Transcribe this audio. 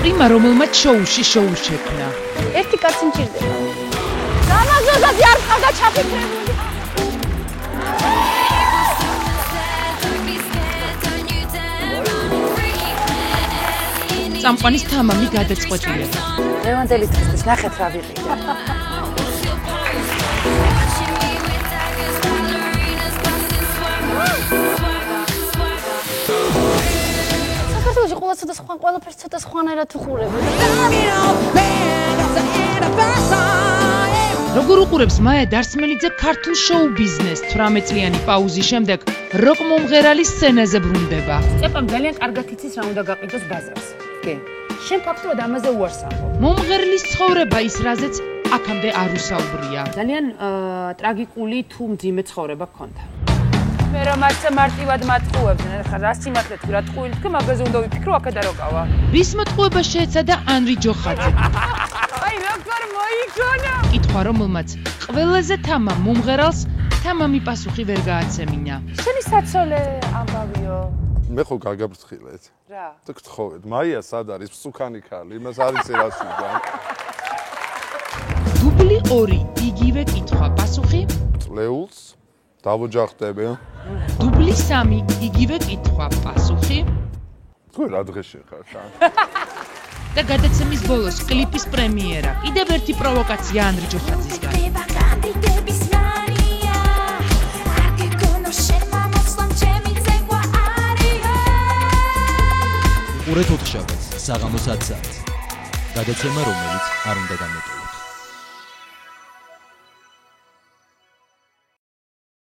პრიმა რომელმაც შოუში შექმნა. ერთი კაცი მჭირდება. გამაზოზაძე არ ყავდა ჩაფიქრებული. წამყვანის თამამი გადაწყვეტილება. ლევანდელი დღისთვის ნახეთ რა ვიყიდა. საქართველოში ყველაფერს ცოტა სხვანაირად უყურებენ. როგორ უყურებს მაია დარსმელიძე ქართულ შოუ ბიზნესს 18 წლიანი პაუზის შემდეგ როკ მომღერალის სცენაზე ბრუნდება. წეპამ ძალიან კარგად იცის რა უნდა გაყიდოს ბაზარს. კი. შენ ფაქტობრივად ამაზე უარს ამბობ. მომღერლის ცხოვრება ის რაზეც აქამდე არ უსაუბრია. ძალიან ტრაგიკული თუ მძიმე ცხოვრება ჰქონდა. მე რომ არც მარტივად მატყუებდნენ, ხა რა სიმართლე თქვი რა ტყუილი თქვი, მაგაზე უნდა ვიფიქრო აქა და როკავა. ვის მოტყუება შეეცადა ანრი ჯოხაძე. აი როგორ მოიგონა. კითხვა რომელმაც ყველაზე თამამ მომღერალს თამამი პასუხი ვერ გააცემინა. შენი საცოლე ამბავიო. მე ხო გაგაბრწყილეთ. რა? და გთხოვეთ, მაია სად არის მსუქანი ქალი? იმას არის რას უბან. დუბლი 2 იგივე კითხვა პასუხი. წლეულს დავოჯახდები. დუბლი 3 იგივე კითხვა პასუხი. თუ რა დღეში ხარ თან? და გადაცემის ბოლოს კლიპის პრემიერა. კიდევ ერთი პროვოკაცია ანრი ჯოხაძისგან. ყურეთ 4 შაბათს საღამოს 10 საათს. გადაცემა რომელიც არ უნდა გამეტოვოს.